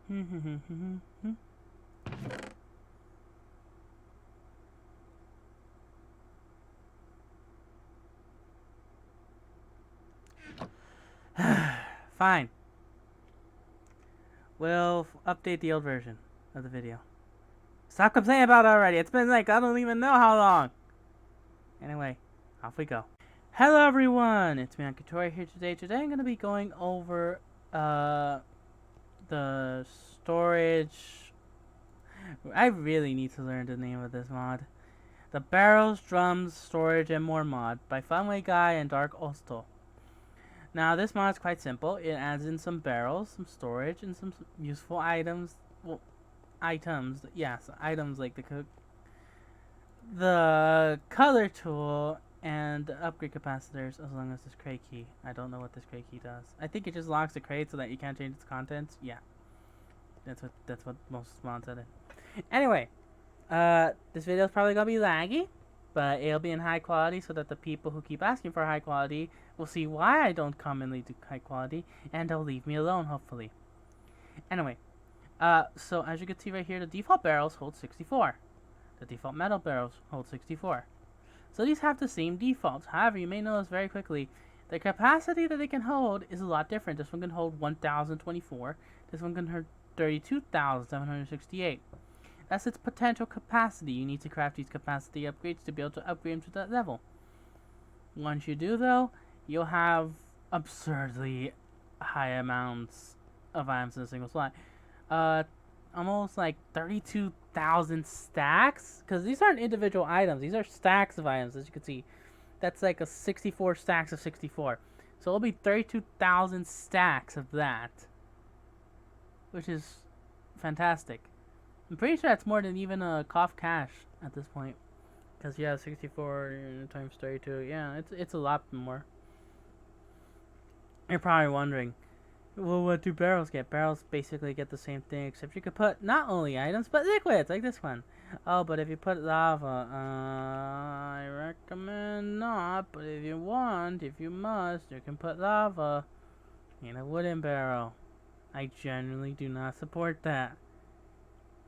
Fine. We'll update the old version of the video. Stop complaining about it already. It's been like, I don't even know how long. Anyway, off we go. Hello everyone, it's me Ankatori here today. Today I'm going to be going over the storage. I really need to learn the name of this mod. The Barrels, Drums, Storage, and More mod by Funway Guy and Dark Ostal. Now this mod is quite simple. It adds in some barrels, some storage, and some useful items. Well, items, yes, items like the color tool and the upgrade capacitors, as long as this crate key. I don't know what this crate key does. I think it just locks the crate so that you can't change its contents. Yeah, that's what most mods said. Anyway, this video is probably gonna be laggy, but it'll be in high quality so that the people who keep asking for high quality will see why I don't commonly do high quality, and they'll leave me alone, hopefully. Anyway, so as you can see right here, the default barrels hold 64. The default metal barrels hold 64. So these have the same defaults. However, you may notice very quickly, the capacity that they can hold is a lot different. This one can hold 1,024. This one can hold 32,768. That's its potential capacity. You need to craft these capacity upgrades to be able to upgrade them to that level. Once you do, though, you'll have absurdly high amounts of items in a single slot. Almost like 32,000 stacks, because these aren't individual items, these are stacks of items. As you can see, that's like a 64 stacks of 64, so it'll be 32,000 stacks of that, which is fantastic. I'm pretty sure that's more than even a cough cache at this point, because yeah, 64 times 32, yeah, it's a lot more. You're probably wondering, well, what do barrels get? Barrels basically get the same thing, except you could put not only items, but liquids, like this one. Oh, but if you put lava, I recommend not, but if you want, if you must, you can put lava in a wooden barrel. I generally do not support that,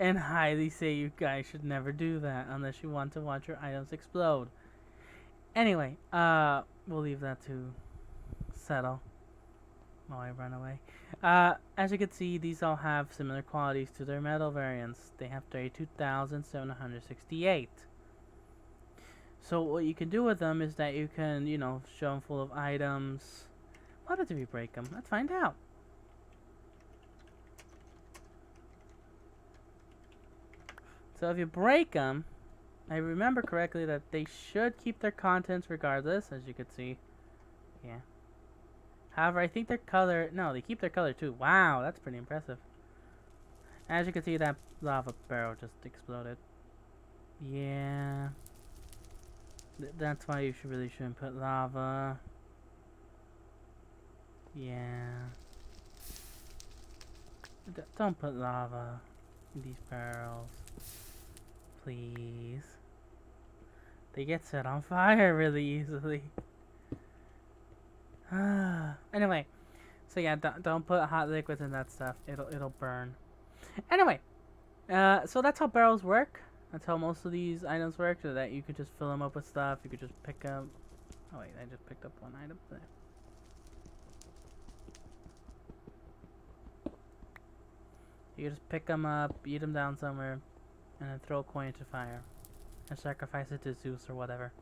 and highly say you guys should never do that unless you want to watch your items explode. Anyway, we'll leave that to settle while I run away. As you can see, these all have similar qualities to their metal variants. They have 32,768. So what you can do with them is that you can, show them full of items. What if we break them? Let's find out. So if you break them, I remember correctly that they should keep their contents regardless, as you can see. Yeah. However, I think their color... No, they keep their color too. Wow, that's pretty impressive. As you can see, that lava barrel just exploded. Yeah. That's why you really shouldn't put lava. Yeah. Don't put lava in these barrels. Please. They get set on fire really easily. Anyway, so yeah, don't put hot liquids in that stuff. It'll burn. Anyway, so that's how barrels work. That's how most of these items work. So that you could just fill them up with stuff. You could just pick up. Oh wait, I just picked up one item there. You just pick them up, eat them down somewhere, and then throw a coin into fire, and sacrifice it to Zeus or whatever.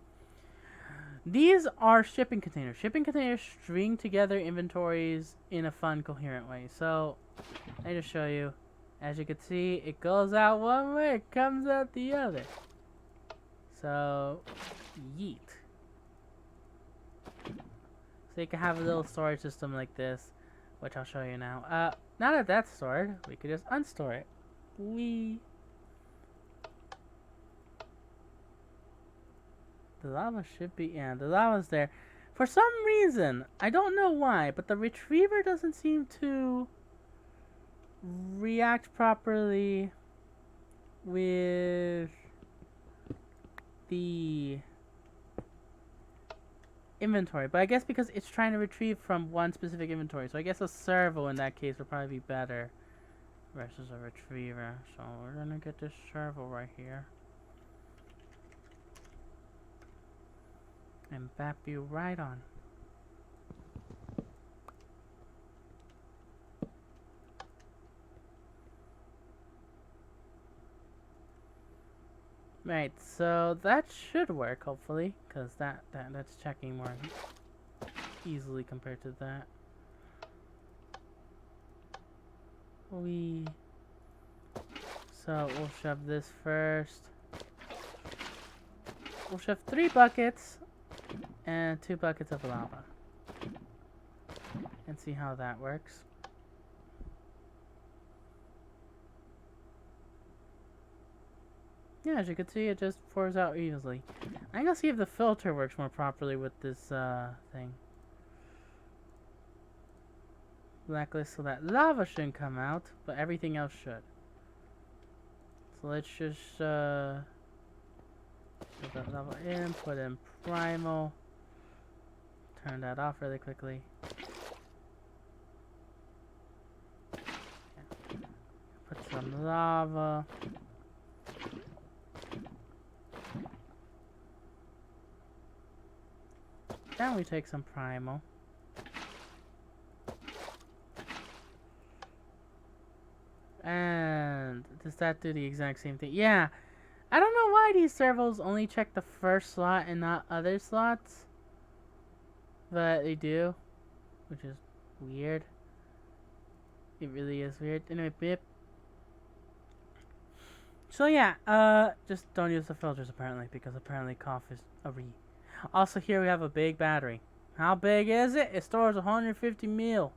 These are shipping containers. Shipping containers string together inventories in a fun, coherent way. So, I just show you. As you can see, it goes out one way, it comes out the other. So, yeet. So you can have a little storage system like this, which I'll show you now. Now that that's stored, we could just unstore it. The lava should be, yeah, the lava's there. For some reason, I don't know why, but the retriever doesn't seem to react properly with the inventory. But I guess because it's trying to retrieve from one specific inventory. So I guess a servo in that case would probably be better versus a retriever. So we're gonna get this serval right here. And bap you right on. Right, so that should work, hopefully, because that's checking more easily compared to that. So we'll shove this first. We'll shove 3 buckets and 2 buckets of lava. And see how that works. Yeah, as you can see, it just pours out easily. I'm gonna see if the filter works more properly with this thing. Blacklist, so that lava shouldn't come out, but everything else should. So let's just put that lava in, put in primal, turn that off really quickly. Put some lava. Then we take some primal. And does that do the exact same thing? Yeah. I don't know why these servos only check the first slot and not other slots. But they do. Which is weird. It really is weird. Anyway, bip. So yeah, just don't use the filters apparently, because apparently cough is a re. Also here we have a big battery. How big is it? It stores 150 mil.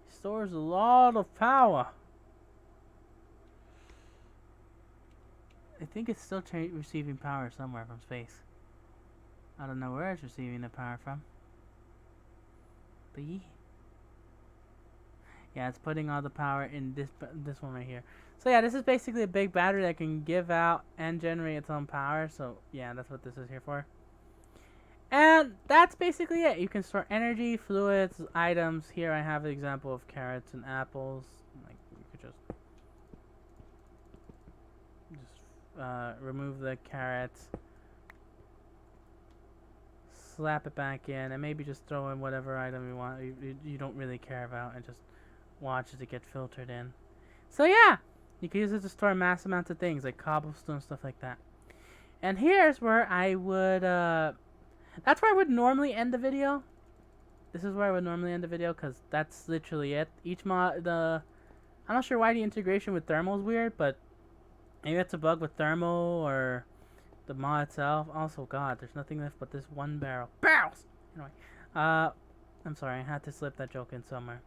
It stores a lot of power. I think it's still receiving power somewhere from space. I don't know where it's receiving the power from. But yeah, it's putting all the power in this one right here. So yeah, this is basically a big battery that can give out and generate its own power. So yeah, that's what this is here for. And that's basically it. You can store energy, fluids, items. Here I have an example of carrots and apples. Like you could just remove the carrots, slap it back in, and maybe just throw in whatever item you want. You don't really care about, and just watch it get filtered in. So yeah, you can use it to store mass amounts of things like cobblestone, stuff like that. And here's where I would that's where I would normally end the video. This is where I would normally end the video, because that's literally it. Each mod, I'm not sure why the integration with thermal is weird, but maybe it's a bug with thermal or the mod itself. Also, God, there's nothing left but this one barrel. Barrels! Anyway, I'm sorry, I had to slip that joke in somewhere.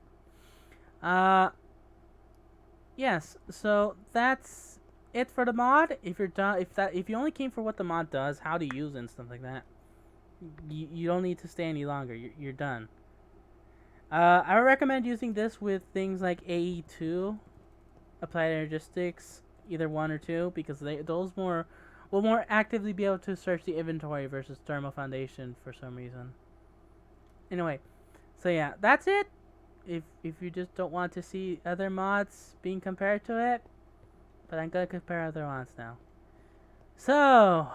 Yes, so that's it for the mod. If you're done, if you only came for what the mod does, how to use it and stuff like that, you don't need to stay any longer. You're done. I would recommend using this with things like AE2, Applied Energistics, either 1 or 2, because those will more actively be able to search the inventory versus Thermal Foundation for some reason. Anyway, so yeah, that's it. If you just don't want to see other mods being compared to it, but I'm gonna compare other mods now. So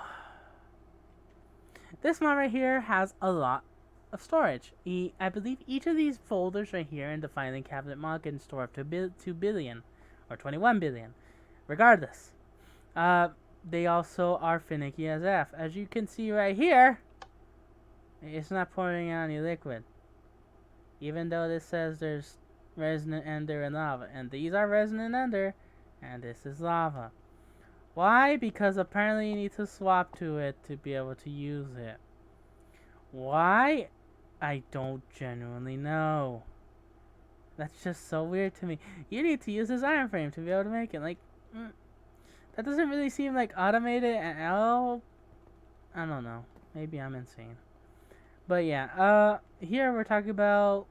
this mod right here has a lot of storage. I believe each of these folders right here in the filing cabinet mod can store up to 2 billion or 21 billion. Regardless, they also are finicky as F. As you can see right here, it's not pouring out any liquid. Even though this says there's resonant ender and lava. And these are resonant ender, and this is lava. Why? Because apparently you need to swap to it to be able to use it. Why? I don't genuinely know. That's just so weird to me. You need to use this iron frame to be able to make it. Like, that doesn't really seem like automated at all. I don't know. Maybe I'm insane. But yeah, here we're talking about,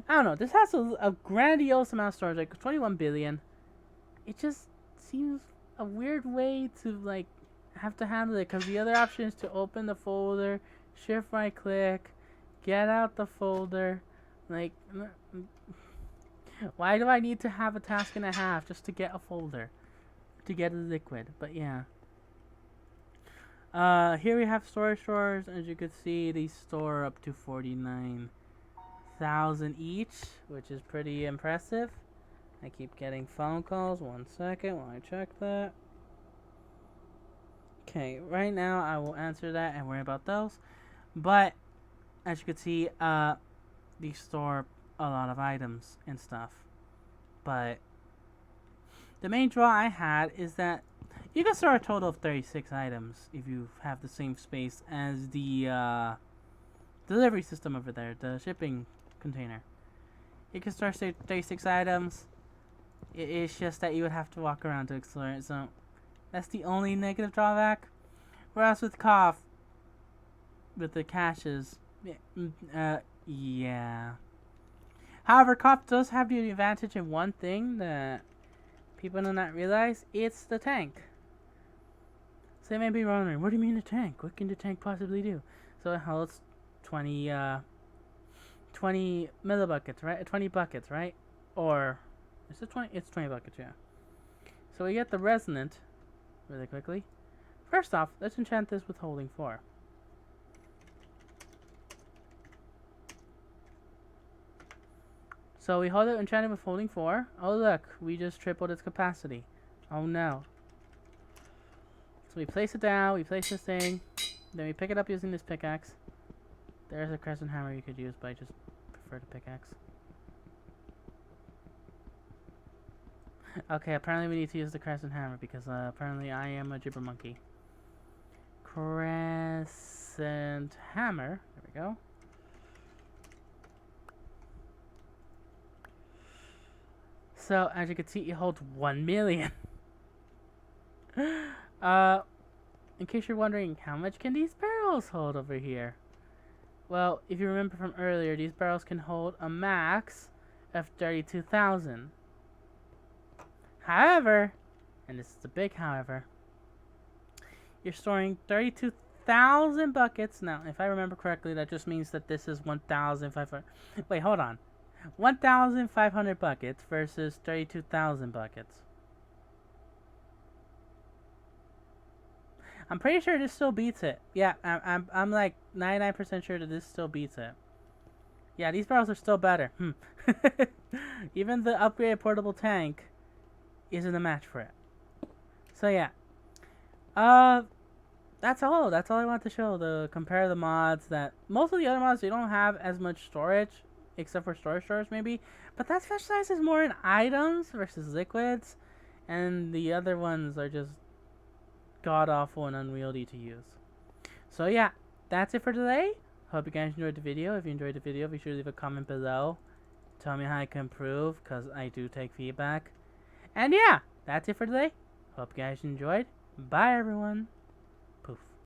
I don't know, this has a grandiose amount of storage, like 21 billion. It just seems a weird way to, like, have to handle it, because the other option is to open the folder, shift right click, get out the folder, like, Why do I need to have a task and a half just to get a folder? To get a liquid, but yeah. Here we have storage drawers. As you can see, they store up to 49,000 each, which is pretty impressive. I keep getting phone calls. 1 second while I check that. Okay, right now I will answer that and worry about those. But as you can see, these store a lot of items and stuff. But the main draw I had is that you can store a total of 36 items if you have the same space as the delivery system over there, the shipping container. You can store 36 items. It's just that you would have to walk around to explore it, so that's the only negative drawback. Whereas with Cough, with the caches, yeah. However, Cough does have the advantage in one thing that people do not realize. It's the tank. So they may be wondering, what do you mean the tank? What can the tank possibly do? So it holds 20 millibuckets, right? 20 buckets, right? Or is it 20? It's 20 buckets, yeah. So we get the resonant really quickly. First off, let's enchant this with holding 4. So we hold it enchanted with holding 4. Oh look, we just tripled its capacity. Oh no. So we place it down, we place this thing, then we pick it up using this pickaxe. There's a crescent hammer you could use, but I just prefer the pickaxe. Okay, apparently we need to use the crescent hammer because apparently I am a gibber monkey. Crescent hammer. There we go. So as you can see, it holds 1 million. In case you're wondering, how much can these barrels hold over here? Well, if you remember from earlier, these barrels can hold a max of 32,000. However, and this is a big however, you're storing 32,000 buckets. Now, if I remember correctly, that just means that this is 1,500. Wait, hold on. 1,500 buckets versus 32,000 buckets. I'm pretty sure this still beats it. Yeah, I'm like 99% sure that this still beats it. Yeah, these barrels are still better. Even the upgraded portable tank isn't a match for it. So yeah. That's all. That's all I want to show. Compare the mods that most of the other mods, they don't have as much storage, except for storage drawers maybe. But that specializes more in items versus liquids, and the other ones are just god awful and unwieldy to use. So yeah, that's it for today. Hope you guys enjoyed the video. If you enjoyed the video, be sure to leave a comment below. Tell me how I can improve, because I do take feedback. And yeah, that's it for today. Hope you guys enjoyed. Bye everyone.